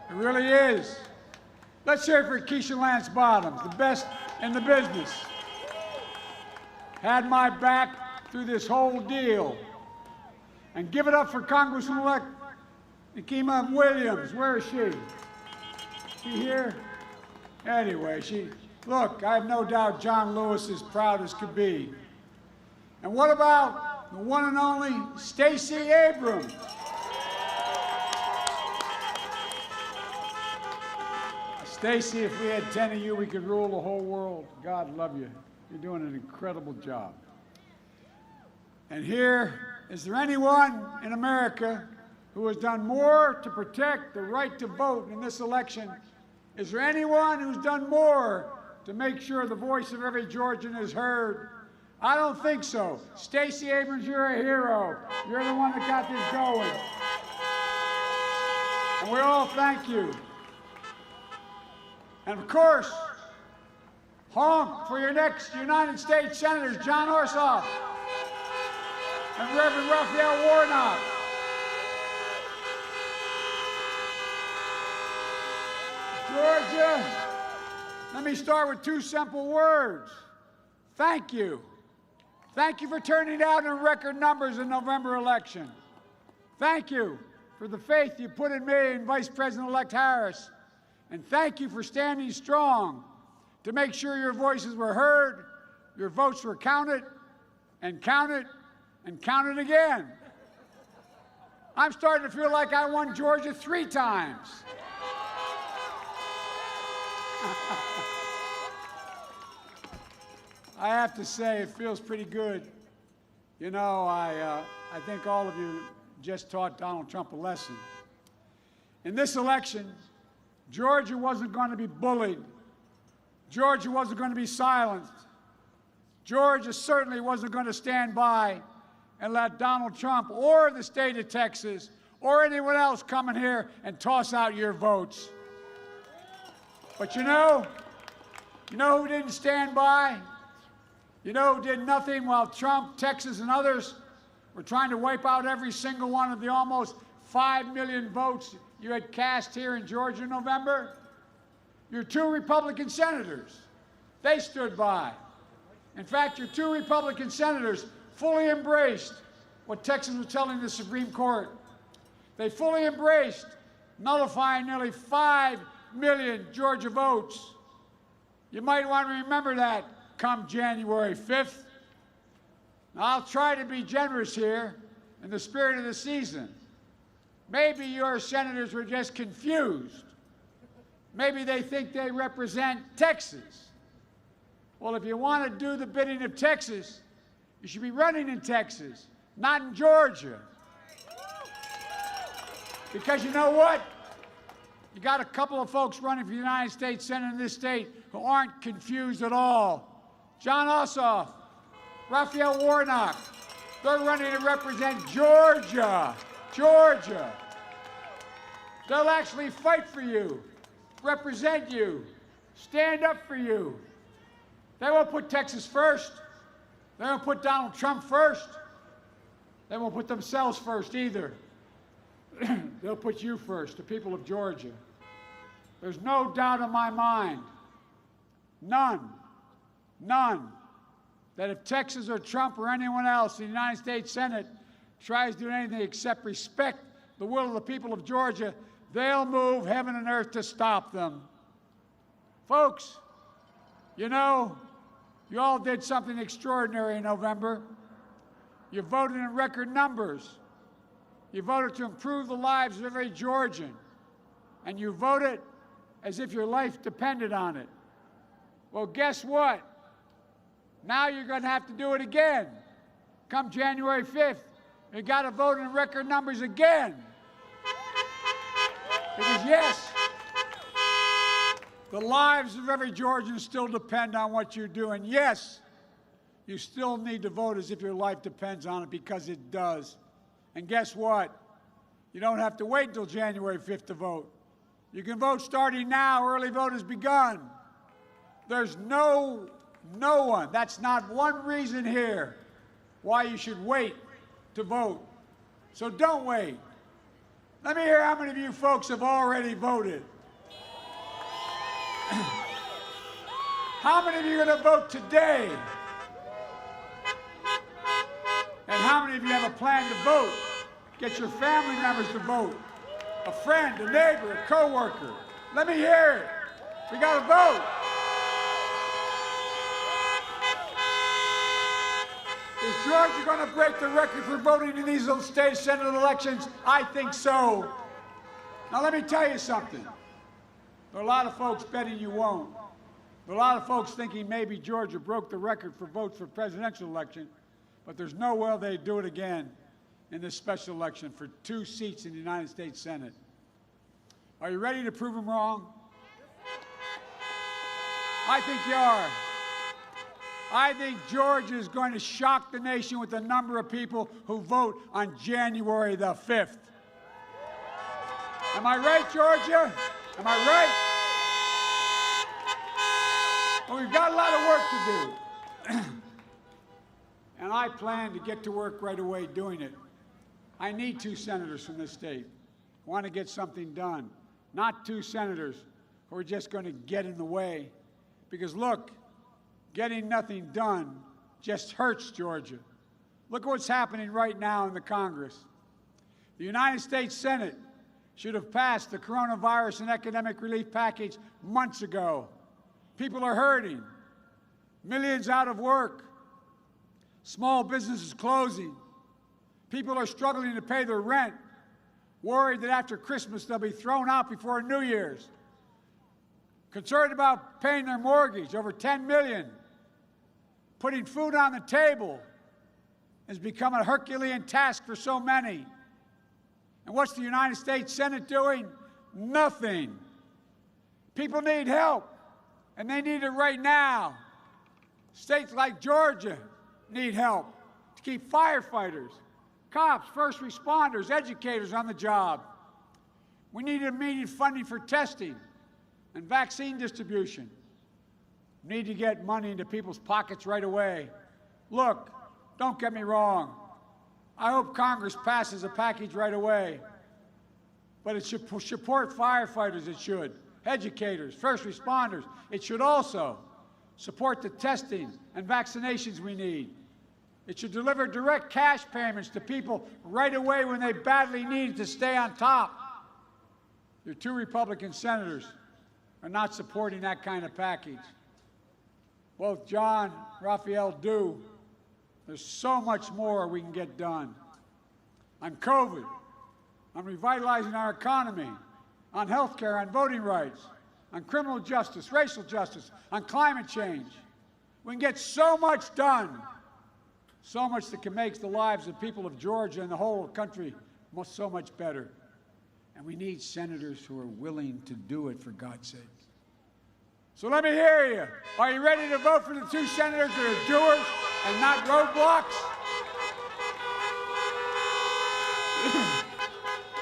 It really is. Let's hear it for Keisha Lance Bottoms, the best in the business. Had my back through this whole deal. And give it up for Congressman-elect Nikema Williams. Where is she? She here? Anyway, look, I have no doubt John Lewis is proud as could be. And what about the one and only Stacey Abrams? Stacey, if we had 10 of you, we could rule the whole world. God love you. You're doing an incredible job. And here, is there anyone in America who has done more to protect the right to vote in this election? Is there anyone who's done more to make sure the voice of every Georgian is heard? I don't think so. Stacey Abrams, you're a hero. You're the one that got this going. And we all thank you. And of course, honk for your next United States Senators, Jon Ossoff and Reverend Raphael Warnock. Georgia, let me start with two simple words. Thank you. Thank you for turning out in record numbers in the November election. Thank you for the faith you put in me and Vice President-elect Harris. And thank you for standing strong to make sure your voices were heard, your votes were counted, and counted, and counted again. I'm starting to feel like I won Georgia 3 times. I have to say, it feels pretty good. You know, I think all of you just taught Donald Trump a lesson. In this election, Georgia wasn't going to be bullied. Georgia wasn't going to be silenced. Georgia certainly wasn't going to stand by and let Donald Trump or the state of Texas or anyone else come in here and toss out your votes. But you know who didn't stand by? You know who did nothing while Trump, Texas, and others were trying to wipe out every single one of the almost 5 million votes you had cast here in Georgia in November? Your 2 Republican senators. They stood by. In fact, your 2 Republican senators fully embraced what Texas was telling the Supreme Court. They fully embraced nullifying nearly 5 million Georgia votes. You might want to remember that come January 5th. Now, I'll try to be generous here in the spirit of the season. Maybe your senators were just confused. Maybe they think they represent Texas. Well, if you want to do the bidding of Texas, you should be running in Texas, not in Georgia. Because you know what? You got a couple of folks running for the United States Senate in this state who aren't confused at all. Jon Ossoff, Raphael Warnock, they're running to represent Georgia. Georgia. They'll actually fight for you, represent you, stand up for you. They won't put Texas first. They won't put Donald Trump first. They won't put themselves first either. They'll put you first, the people of Georgia. There's no doubt in my mind, none, that if Texas or Trump or anyone else in the United States Senate tries to do anything except respect the will of the people of Georgia, they'll move heaven and earth to stop them. Folks, you know, you all did something extraordinary in November. You voted in record numbers. You voted to improve the lives of every Georgian. And you voted as if your life depended on it. Well, guess what? Now you're going to have to do it again. Come January 5th, you got to vote in record numbers again. Because yes, the lives of every Georgian still depend on what you're doing. Yes, you still need to vote as if your life depends on it, because it does. And guess what? You don't have to wait until January 5th to vote. You can vote starting now. Early vote has begun. There's no one, that's not one reason here why you should wait to vote. So don't wait. Let me hear how many of you folks have already voted. How many of you are going to vote today? And how many of you have a plan to vote? Get your family members to vote. A friend, a neighbor, a coworker. Let me hear it. We got to vote. Is Georgia going to break the record for voting in these little state Senate elections? I think so. Now let me tell you something. There are a lot of folks betting you won't. There are a lot of folks thinking maybe Georgia broke the record for votes for presidential election, but there's no way they'd do it again in this special election for 2 seats in the United States Senate. Are you ready to prove them wrong? I think you are. I think Georgia is going to shock the nation with the number of people who vote on January the 5th. Am I right, Georgia? Am I right? Well, we've got a lot of work to do. And I plan to get to work right away doing it. I need 2 senators from this state who want to get something done, not 2 senators who are just going to get in the way. Because look, getting nothing done just hurts Georgia. Look at what's happening right now in the Congress. The United States Senate should have passed the coronavirus and economic relief package months ago. People are hurting. Millions out of work. Small businesses closing. People are struggling to pay their rent, worried that after Christmas they'll be thrown out before New Year's. Concerned about paying their mortgage, over $10 million. Putting food on the table has become a Herculean task for so many. And what's the United States Senate doing? Nothing. People need help, and they need it right now. States like Georgia need help to keep firefighters, cops, first responders, educators on the job. We need immediate funding for testing and vaccine distribution. We need to get money into people's pockets right away. Look, don't get me wrong. I hope Congress passes a package right away. But it should support firefighters, it should. Educators, first responders. It should also support the testing and vaccinations we need. It should deliver direct cash payments to people right away when they badly need to stay on top. Your 2 Republican senators are not supporting that kind of package. Both Jon, Raphael do. There's so much more we can get done. On COVID, on revitalizing our economy, on health care, on voting rights, on criminal justice, racial justice, on climate change. We can get so much done, so much that can make the lives of people of Georgia and the whole country so much better. And we need senators who are willing to do it, for God's sake. So let me hear you. Are you ready to vote for the 2 senators that are doers and not roadblocks?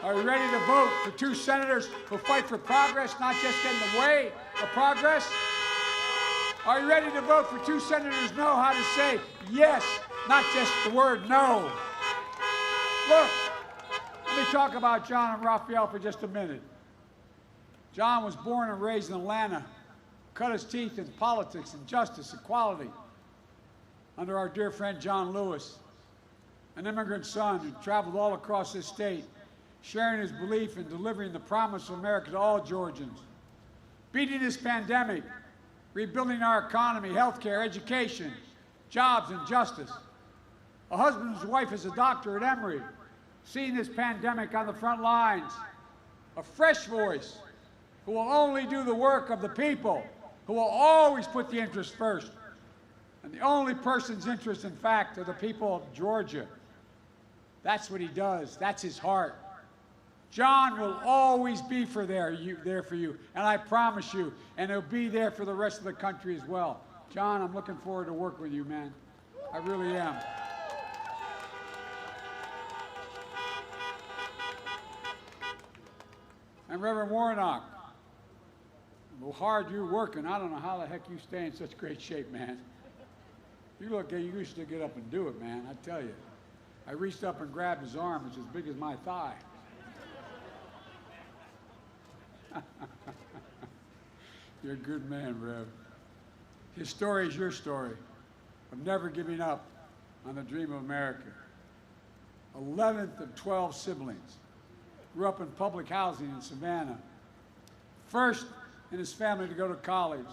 Are you ready to vote for 2 senators who fight for progress, not just get in the way of progress? Are you ready to vote for 2 senators who know how to say yes, not just the word no? Look, let me talk about Jon and Raphael for just a minute. Jon was born and raised in Atlanta, cut his teeth in politics and justice, equality, under our dear friend John Lewis, an immigrant son who traveled all across this state, sharing his belief in delivering the promise of America to all Georgians, beating this pandemic, rebuilding our economy, health care, education, jobs, and justice. A husband whose wife is a doctor at Emory, seeing this pandemic on the front lines. A fresh voice who will only do the work of the people, who will always put the interest first. And the only person's interest, in fact, are the people of Georgia. That's what he does. That's his heart. Jon will always be there for you, and I promise you, and he'll be there for the rest of the country as well. Jon, I'm looking forward to work with you, man. I really am. And Reverend Warnock, how hard you're working. I don't know how the heck you stay in such great shape, man. You look, you used to get up and do it, man, I tell you. I reached up and grabbed his arm, which is as big as my thigh. You're a good man, Rev. His story is your story of never giving up on the dream of America. 11th of 12 siblings. Grew up in public housing in Savannah. First in his family to go to college.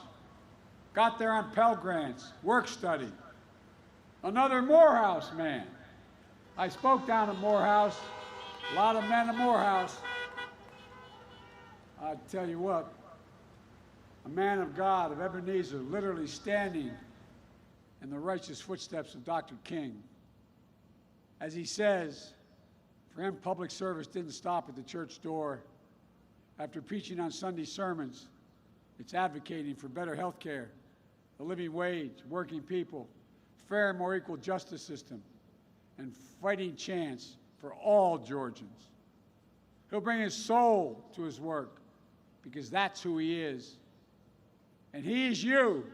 Got there on Pell Grants, work study. Another Morehouse man. I spoke down at Morehouse. A lot of men at Morehouse. I tell you what, a man of God, of Ebenezer, literally standing in the righteous footsteps of Dr. King. As he says, for him, public service didn't stop at the church door. After preaching on Sunday sermons, it's advocating for better health care, the living wage, working people, fair and more equal justice system, and fighting chance for all Georgians. He'll bring his soul to his work because that's who he is. And he is you.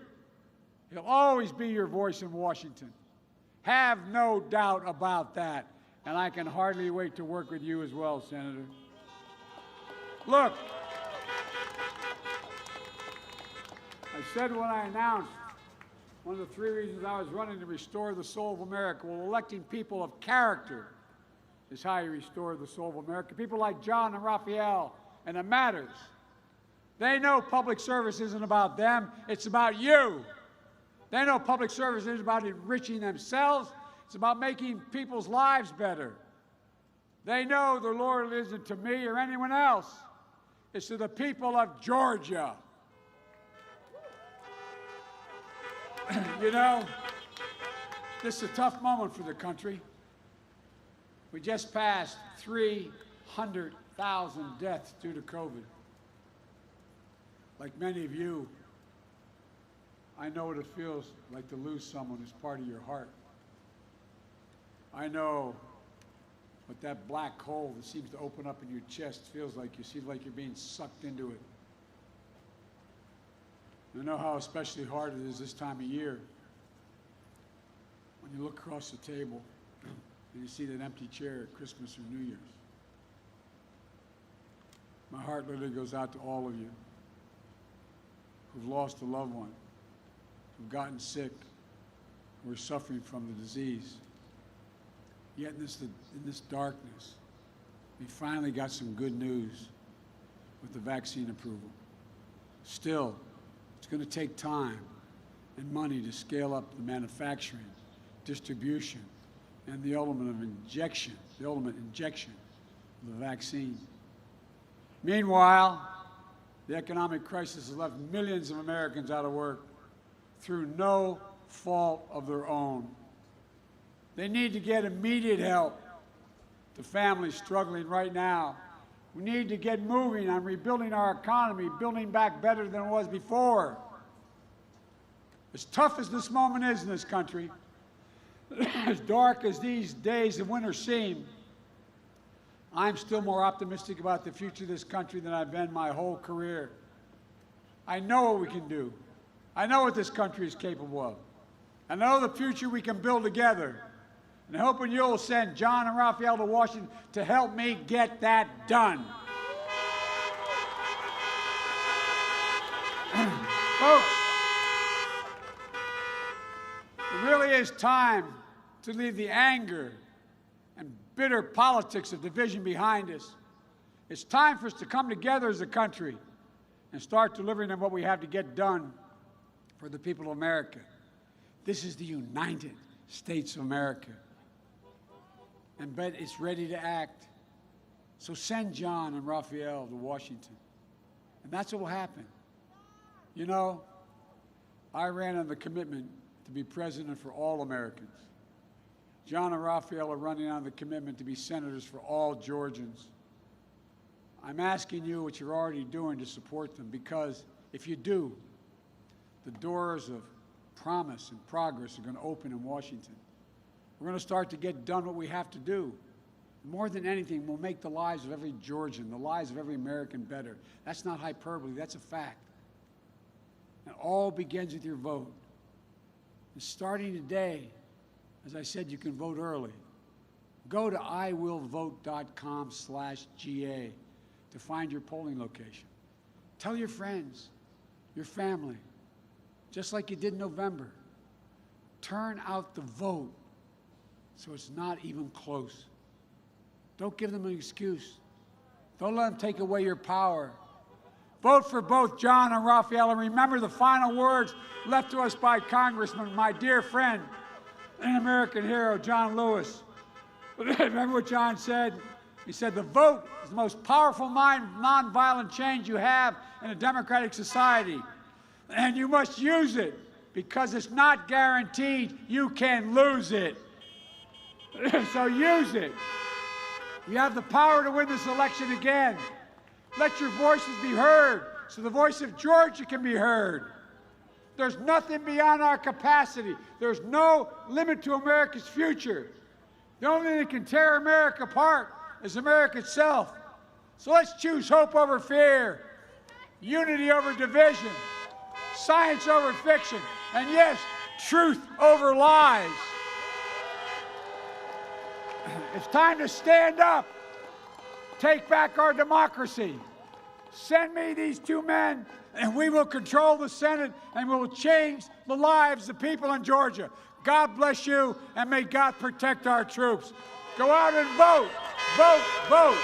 He'll always be your voice in Washington. Have no doubt about that. And I can hardly wait to work with you as well, Senator. Look, I said when I announced one of the 3 reasons I was running to restore the soul of America. Well, electing people of character is how you restore the soul of America. People like Jon and Raphael, and it matters. They know public service isn't about them, it's about you. They know public service isn't about enriching themselves, it's about making people's lives better. They know the Lord isn't to me or anyone else, it's to the people of Georgia. You know, this is a tough moment for the country. We just passed 300,000 deaths due to COVID. Like many of you, I know what it feels like to lose someone who's part of your heart. I know what that black hole that seems to open up in your chest feels like. You seem like you're being sucked into it. I know how especially hard it is this time of year when you look across the table and you see that empty chair at Christmas or New Year's. My heart literally goes out to all of you who've lost a loved one, who've gotten sick, who are suffering from the disease. Yet in this darkness, we finally got some good news with the vaccine approval. Still, it's going to take time and money to scale up the manufacturing, distribution, and the ultimate injection of the vaccine. Meanwhile, the economic crisis has left millions of Americans out of work through no fault of their own. They need to get immediate help to families struggling right now. We need to get moving on rebuilding our economy, building back better than it was before. As tough as this moment is in this country, as dark as these days of winter seem, I'm still more optimistic about the future of this country than I've been my whole career. I know what we can do. I know what this country is capable of. I know the future we can build together. And I'm hoping you'll send Jon and Raphael to Washington to help me get that done. Folks, it really is time to leave the anger and bitter politics of division behind us. It's time for us to come together as a country and start delivering on what we have to get done for the people of America. This is the United States of America. And bet it's ready to act. So send Jon and Raphael to Washington. And that's what will happen. You know, I ran on the commitment to be president for all Americans. Jon and Raphael are running on the commitment to be senators for all Georgians. I'm asking you what you're already doing to support them, because if you do, the doors of promise and progress are going to open in Washington. We're going to start to get done what we have to do. More than anything, we'll make the lives of every Georgian, the lives of every American better. That's not hyperbole, that's a fact. And it all begins with your vote. And starting today, as I said, you can vote early. Go to iwillvote.com/GA to find your polling location. Tell your friends, your family, just like you did in November, turn out the vote so it's not even close. Don't give them an excuse. Don't let them take away your power. Vote for both Jon and Raphael, and remember the final words left to us by Congressman, my dear friend and American hero, John Lewis. Remember what Jon said? He said, the vote is the most powerful nonviolent change you have in a democratic society, and you must use it because it's not guaranteed you can lose it. So use it. You have the power to win this election again. Let your voices be heard so the voice of Georgia can be heard. There's nothing beyond our capacity. There's no limit to America's future. The only thing that can tear America apart is America itself. So let's choose hope over fear, unity over division, science over fiction, and yes, truth over lies. It's time to stand up, take back our democracy. Send me these two men, and we will control the Senate, and we will change the lives of people in Georgia. God bless you, and may God protect our troops. Go out and vote, vote, vote.